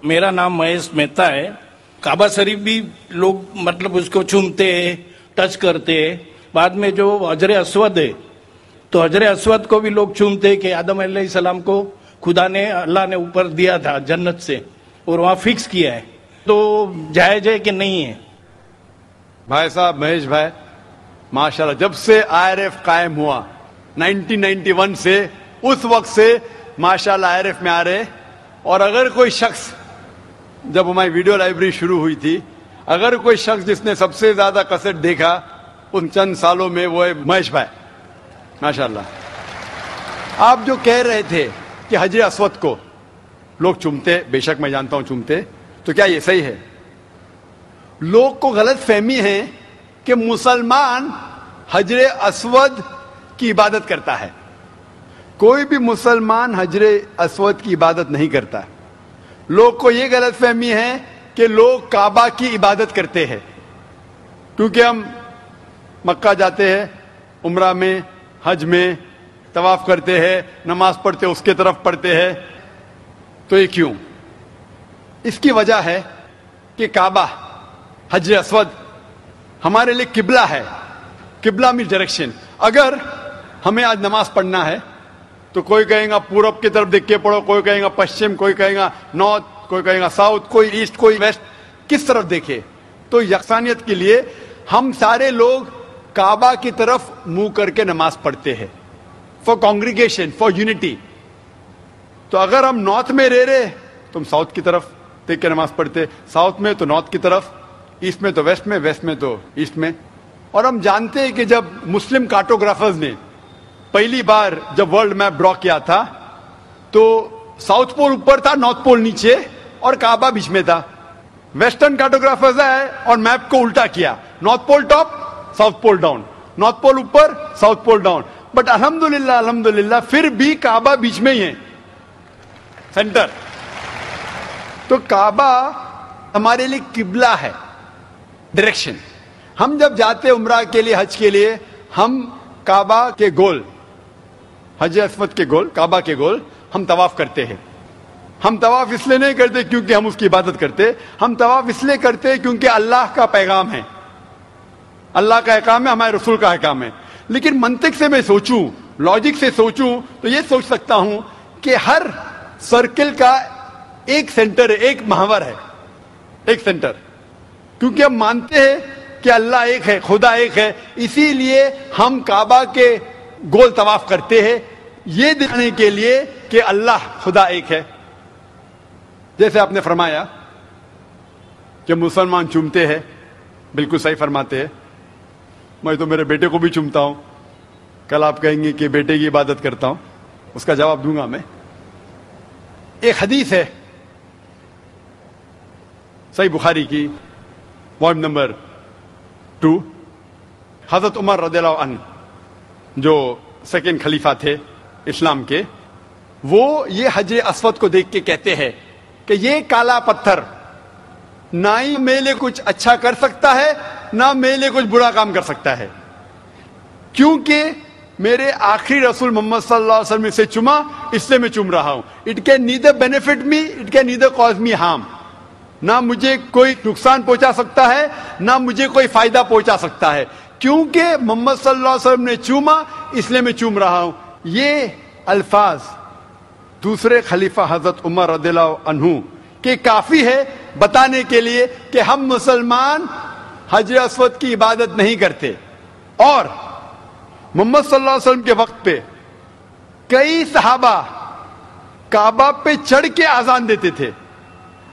मेरा नाम महेश मेहता है। काबा शरीफ भी लोग मतलब उसको चूमते हैं, टच करते हैं। बाद में जो हजर अस्वद है, तो हजर अस्वद को भी लोग चूमते हैं कि आदम अलैहिस्सलाम को खुदा ने, अल्लाह ने ऊपर दिया था जन्नत से और वहाँ फिक्स किया है, तो जायज है कि नहीं है? भाई साहब महेश भाई, माशाल्लाह, जब से IRF कायम हुआ 1991 से, उस वक्त से माशाल्लाह IRF में आ रहे। और अगर कोई शख्स, जब हमारी वीडियो लाइब्रेरी शुरू हुई थी, अगर कोई शख्स जिसने सबसे ज्यादा कैसेट देखा उन चंद सालों में, वो है महेश भाई, माशाल्लाह। आप जो कह रहे थे कि हजर अस्वद को लोग चूमते, बेशक मैं जानता हूं चूमते, तो क्या ये सही है? लोग को गलत फहमी है कि मुसलमान हजर अस्वद की इबादत करता है। कोई भी मुसलमान हजर अस्वद की इबादत नहीं करता। लोग को यह गलत फहमी है कि लोग काबा की इबादत करते हैं, क्योंकि हम मक्का जाते हैं, उम्रा में, हज में तवाफ करते हैं, नमाज पढ़ते, उसके तरफ पढ़ते हैं। तो ये क्यों? इसकी वजह है कि काबा, हजर अस्वद हमारे लिए किबला है। किबला मीन्स डायरेक्शन। अगर हमें आज नमाज पढ़ना है तो कोई कहेगा पूरब की तरफ देख के पढ़ो, कोई कहेगा पश्चिम, कोई कहेगा नॉर्थ, कोई कहेगा साउथ, कोई ईस्ट, कोई वेस्ट, किस तरफ देखे? तो यकसानियत के लिए हम सारे लोग काबा की तरफ मुंह करके नमाज पढ़ते हैं, फॉर कॉन्ग्रीगेशन, फॉर यूनिटी। तो अगर हम नॉर्थ में रह रहे तो हम साउथ की तरफ देख के नमाज पढ़ते, साउथ में तो नॉर्थ की तरफ, ईस्ट में तो वेस्ट में, वेस्ट में तो ईस्ट में। और हम जानते हैं कि जब मुस्लिम कार्टोग्राफर्स ने पहली बार जब वर्ल्ड मैप ड्रॉ किया था, तो साउथ पोल ऊपर था, नॉर्थ पोल नीचे और काबा बीच में था। वेस्टर्न कार्टोग्राफर्स आए और मैप को उल्टा किया, north pole top, south pole down, north pole ऊपर, साउथ पोल डाउन। बट अल्हम्दुलिल्लाह, अल्हम्दुलिल्लाह फिर भी काबा बीच में ही है, सेंटर। तो काबा हमारे लिए किबला है, डायरेक्शन। हम जब जाते उम्रा के लिए, हज के लिए, हम काबा के गोल, हज अस्वद के गोल, काबा के गोल हम तवाफ करते हैं। हम तवाफ इसलिए नहीं करते क्योंकि हम उसकी इबादत करते, हम तवाफ इसलिए करते हैं क्योंकि अल्लाह का पैगाम है, अल्लाह का अहकाम है, हमारे रसूल का अहकाम है। लेकिन मंतिक से मैं सोचूं, लॉजिक से सोचूं, तो ये सोच सकता हूं कि हर सर्किल का एक सेंटर है, एक महवर है, एक सेंटर। क्योंकि हम मानते हैं कि अल्लाह एक है, खुदा एक है, इसीलिए हम काबा के गोल तवाफ करते हैं, ये दिखाने के लिए कि अल्लाह खुदा एक है। जैसे आपने फरमाया कि मुसलमान चूमते हैं, बिल्कुल सही फरमाते हैं। मैं तो मेरे बेटे को भी चूमता हूं। कल आप कहेंगे कि बेटे की इबादत करता हूं, उसका जवाब दूंगा मैं। एक हदीस है सही बुखारी की, वॉल्यूम नंबर 2, हजरत उमर रज़ियल्लाहु अन्हु जो सेकंड खलीफा थे इस्लाम के, वो ये हजर अस्वद को देख के कहते हैं कि ये काला पत्थर ना ही मेरे लिए कुछ अच्छा कर सकता है, ना मेरे लिए कुछ बुरा काम कर सकता है, क्योंकि मेरे आखिरी रसूल मोहम्मद सल्लल्लाहु अलैहि वसल्लम से चुमा, इसलिए मैं चुम रहा हूं। It can neither benefit me, it can neither cause me harm. ना मुझे कोई नुकसान पहुंचा सकता है, ना मुझे कोई फायदा पहुंचा सकता है, क्योंकि मोहम्मद सल्लल्लाहु अलैहि वसल्लम ने चूमा, इसलिए मैं चूम रहा हूं। ये अल्फाज दूसरे खलीफा हजरत उमर रज़ियल्लाहु अन्हु के काफी है बताने के लिए कि हम मुसलमान हजर अस्वद की इबादत नहीं करते। और मोहम्मद सल्लल्लाहु अलैहि वसल्लम के वक्त पे कई सहाबा काबा पे चढ़ के आजान देते थे।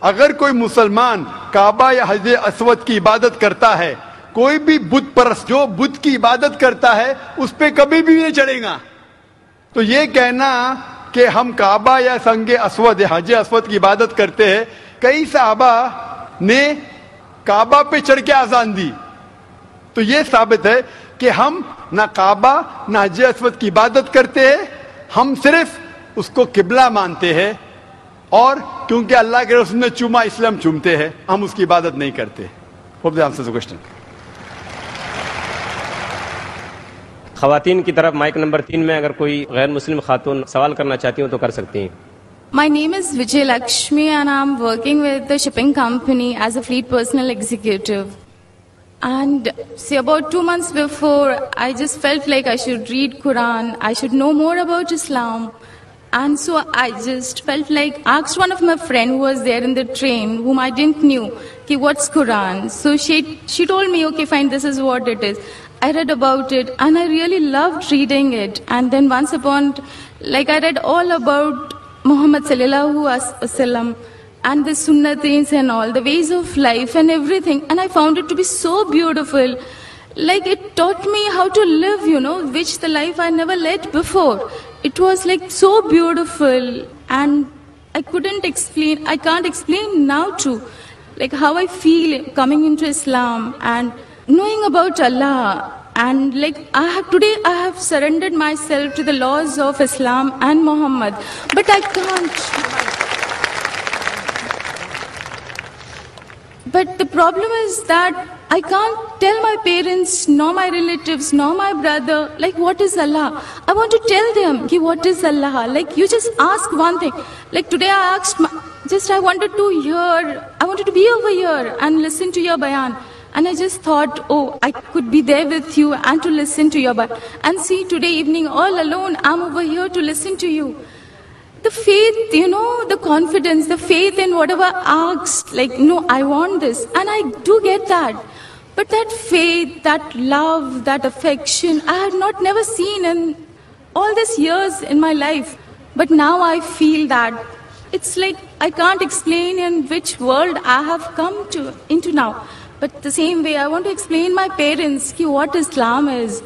अगर कोई मुसलमान काबा या हजर अस्वद की इबादत करता है, कोई भी बुत परस्त जो बुत की इबादत करता है, उस पे कभी भी नहीं चढ़ेगा। तो ये कहना कि हम काबा या संगे अस्वद या हजर अस्वद की इबादत करते हैं, कई सहाबा ने काबा पे चढ़ के आजान दी, तो ये साबित है कि हम ना काबा ना हजर अस्वद की इबादत करते हैं, हम सिर्फ उसको किबला मानते हैं। और क्योंकि अल्लाह के रसूल ने चूमा, इसलिए हम चूमते हैं, हम उसकी इबादत नहीं करते। Hope that answers the question. खवातीन की तरफ माइक नंबर 3 में अगर कोई गैर मुस्लिम खातून सवाल करना चाहती हो तो कर सकती हैं। My name is Vijay Lakshmi and I'm working with the shipping company as a fleet personal executive. And see, about 2 months before, I just felt like I should read Quran, I should know more about Islam. And so I just felt like, asked one of my friends who was there in the train, whom I didn't knew, okay, what's Quran? So she told me, okay, fine, this is what it is. I read about it and I really loved reading it. And then once upon, like I read all about Muhammad sallallahu alaihi wasallam and the sunnatis and all, the ways of life and everything. And I found it to be so beautiful. Like it taught me how to live, which the life I never led before. It was like so beautiful and I can't explain now too, like how I feel coming into Islam and knowing about Allah. And like today I have surrendered myself to the laws of Islam and Muhammad, but I can't. But the problem is that I can't tell my parents, nor my relatives, nor my brother, like what is Allah. I want to tell them, what is Allah? Like you just ask one thing. Like today I asked, I wanted to be over here and listen to your bayan. And I just thought, I could be there with you and to listen to your bayan. And see, today evening all alone, I'm over here to listen to you. The faith, the confidence, the faith in whatever I asked, like, no, I want this. And I do get that. But that faith, that love, that affection, I had never seen in all these years in my life. But now I feel that it's like I can't explain in which world I have come into now. But the same way, I want to explain my parents what Islam is.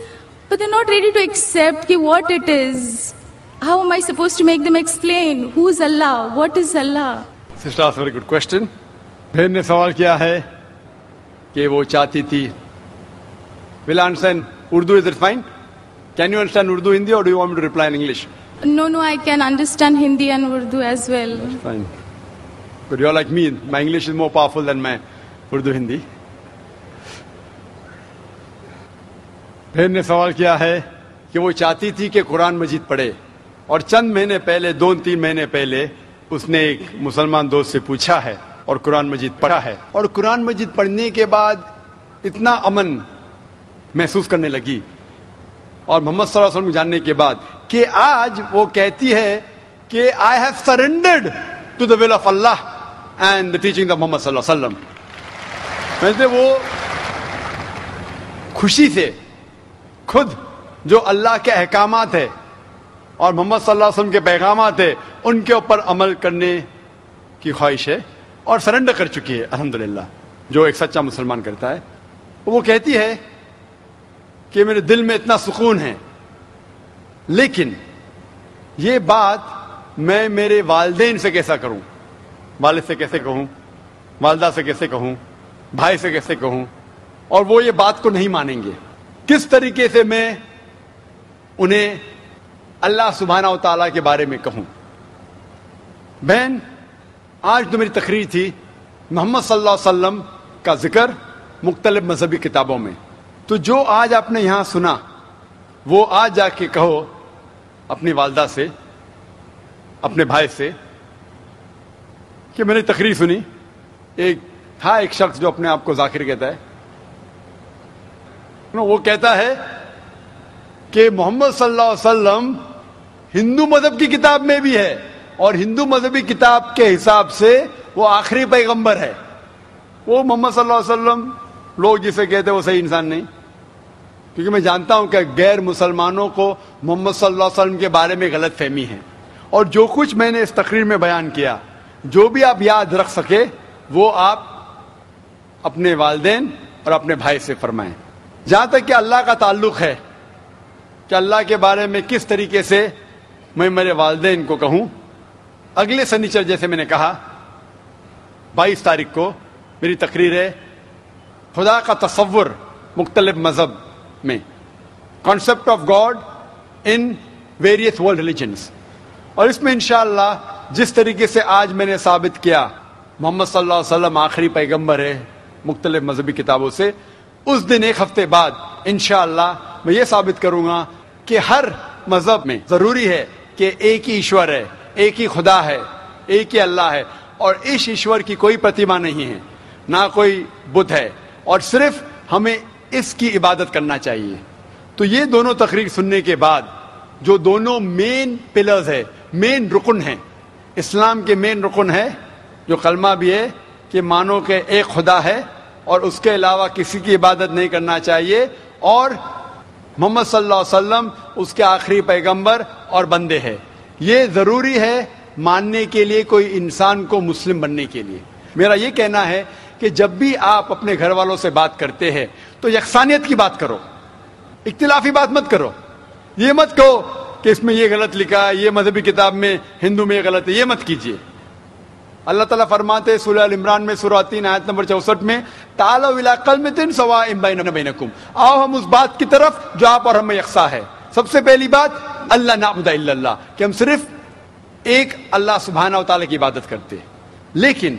But they're not ready to accept what it is. How am I supposed to make them explain? Who is Allah? What is Allah? Sister asked a very good question. बहन ने सवाल किया है कि वो चाहती थी. Will I understand Urdu? Is it fine? Can you understand Urdu, Hindi, or do you want me to reply in English? No, I can understand Hindi and Urdu as well. That's fine. But you're like me. My English is more powerful than my Urdu, Hindi. बहन ने सवाल किया है कि वो चाहती थी कि कुरान मजीद पढ़े और चंद महीने पहले 2-3 महीने पहले उसने एक मुसलमान दोस्त से पूछा है और कुरान मजीद पढ़ा है और कुरान मजीद पढ़ने के बाद इतना अमन महसूस करने लगी और मोहम्मद सल्लल्लाहु अलैहि वसल्लम को जानने के बाद कि आज वो कहती है कि I have surrendered to the will of Allah and the teaching of Mohammad सल्लल्लाहु अलैहि वसल्लम. वैसे वो खुशी से खुद जो अल्लाह के अहकामात है और मोहम्मद सल्लल्लाहु अलैहि वसल्लम के पैगामात है उनके ऊपर अमल करने की ख्वाहिश है और सरेंडर कर चुकी है अल्हम्दुलिल्लाह, जो एक सच्चा मुसलमान करता है. वो कहती है कि मेरे दिल में इतना सुकून है, लेकिन ये बात मैं मेरे वालिदैन से कैसा करूं, वालिद से कैसे कहूं, वालदा से कैसे कहूं, भाई से कैसे कहूं, और वो ये बात को नहीं मानेंगे. किस तरीके से मैं उन्हें अल्लाह सुब्हाना व तआला के बारे में कहूं. बहन, आज जो मेरी तकरीर थी मोहम्मद सल्लल्लाहु अलैहि वसल्लम का जिक्र मुख्तलिफ मजहबी किताबों में, तो जो आज आपने यहाँ सुना वो आज जाके कहो अपनी वालदा से, अपने भाई से कि मैंने तकरीर सुनी. एक शख्स जो अपने आप को जाकिर कहता है, वो कहता है कि मोहम्मद सल्लल्लाहु अलैहि वसल्लम हिंदू मजहब की किताब में भी है और हिंदू मजहबी किताब के हिसाब से वो आखिरी पैगंबर है. वो मोहम्मद सल्लल्लाहु अलैहि वसल्लम लोग जिसे कहते हैं वो सही इंसान नहीं, क्योंकि मैं जानता हूं कि गैर मुसलमानों को मोहम्मद सल्लल्लाहु अलैहि वसल्लम के बारे में गलत फहमी है. और जो कुछ मैंने इस तकरीर में बयान किया, जो भी आप याद रख सके वो आप अपने वालिदैन और अपने भाई से फरमाएं. जहां तक कि अल्लाह का ताल्लुक है कि अल्लाह के बारे में किस तरीके से मैं मेरे वालिदैन को कहूं, अगले शनिचर जैसे मैंने कहा 22 तारीख को मेरी तकरीर है खुदा का तसव्वुर मुख्तलिफ मजहब में, concept of God in various world religions. और इसमें इंशाअल्लाह जिस तरीके से आज मैंने साबित किया मोहम्मद सल्लल्लाहु अलैहि वसल्लम आखिरी पैगंबर है मुख्तलिफ मजहबी किताबों से, उस दिन एक हफ्ते बाद इंशाअल्लाह मैं ये साबित करूंगा कि हर मजहब में जरूरी है कि एक ही ईश्वर है, एक ही खुदा है, ایک ہی اللہ ہے اور اس ایشور کی کوئی پرتیما نہیں ہے، نہ کوئی بت ہے، اور صرف ہمیں اس کی عبادت کرنا چاہیے. تو یہ دونوں تقریر سننے کے بعد جو دونوں مین پلرز ہے، مین رکن ہیں، اسلام کے مین رکن ہے جو کلمہ بھی ہے کہ مانو کہ ایک خدا ہے اور اس کے علاوہ کسی کی عبادت نہیں کرنا چاہیے، اور محمد صلی اللہ علیہ وسلم اس کے آخری پیغمبر اور بندے ہیں. یہ ضروری ہے ماننے کے لیے کوئی انسان کو مسلم بننے کے لیے. میرا یہ کہنا ہے کہ جب بھی آپ اپنے گھر والوں سے بات کرتے ہیں تو یکسانیت کی بات کرو، اختلافی بات مت کرو. یہ مت کہو کہ اس میں یہ غلط لکھا ہے، یہ مذہبی کتاب میں ہندو میں یہ غلط ہے، یہ مت کیجیے. اللہ تعالیٰ فرماتے ہیں سورہ ال عمران میں سورہ 3 آیت نمبر 64 میں، تعالوا الی کلمۃ سواء بیننا وبینکم، آؤ ہم اس بات کی طرف جو آپ اور ہم میں یکساں ہے. سب سے پہلی بات اللہ نعبد الا اللہ، کہ ہم صرف ایک اللہ سبحانہ و تعالیٰ کی عبادت کرتے. لیکن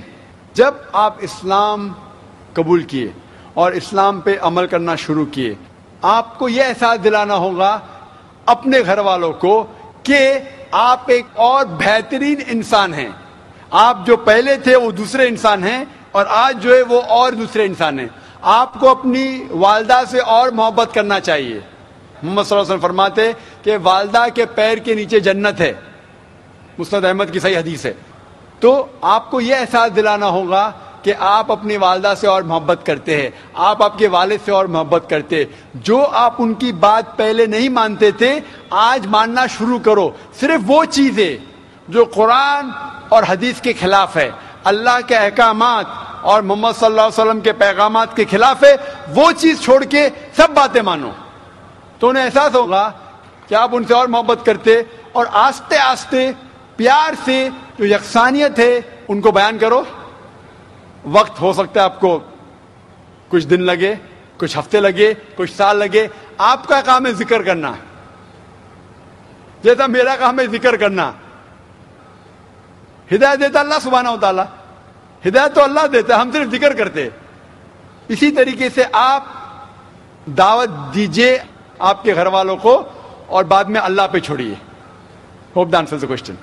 جب آپ اسلام قبول کیے اور اسلام پہ عمل کرنا شروع کیے، آپ کو یہ احساس دلانا ہوگا اپنے گھر والوں کو کہ آپ ایک اور بہترین انسان ہیں. آپ جو پہلے تھے وہ دوسرے انسان ہیں اور آج جو ہے وہ اور دوسرے انسان ہیں. آپ کو اپنی والدہ سے اور محبت کرنا چاہیے. محمد صلی اللہ علیہ وسلم فرماتے کہ والدہ کے پیر کے نیچے جنت ہے، مسند احمد کی صحیح حدیث ہے. تو آپ کو یہ احساس دلانا ہوگا کہ آپ اپنی والدہ سے اور محبت کرتے ہیں، آپ کے والد سے اور محبت کرتے. جو آپ ان کی بات پہلے نہیں مانتے تھے آج ماننا شروع کرو. صرف وہ چیزیں جو قرآن اور حدیث کے خلاف ہے، اللہ کے احکامات اور محمد صلی اللہ علیہ وسلم کے پیغامات کے خلاف ہے، وہ چیز چھوڑ کے سب باتیں مانو. تو انہیں احساس ہوگا کہ آپ ان سے اور محبت کرتے، اور آہستہ آہستہ پیار سے جو یکسانیت ہے ان کو بیان کرو. وقت ہو سکتا ہے آپ کو کچھ دن لگے، کچھ ہفتے لگے، کچھ سال لگے. آپ کا کام ہے ذکر کرنا، جیسا میرا کام ہے ذکر کرنا. ہدایت دیتا اللہ سبحانہ و تعالیٰ، ہدایت تو اللہ دیتا ہے، ہم صرف ذکر کرتے. اسی طریقے سے آپ دعوت دیجئے آپ کے گھر والوں کو اور بعد میں اللہ پہ چھوڑیے. Hope the answers the question.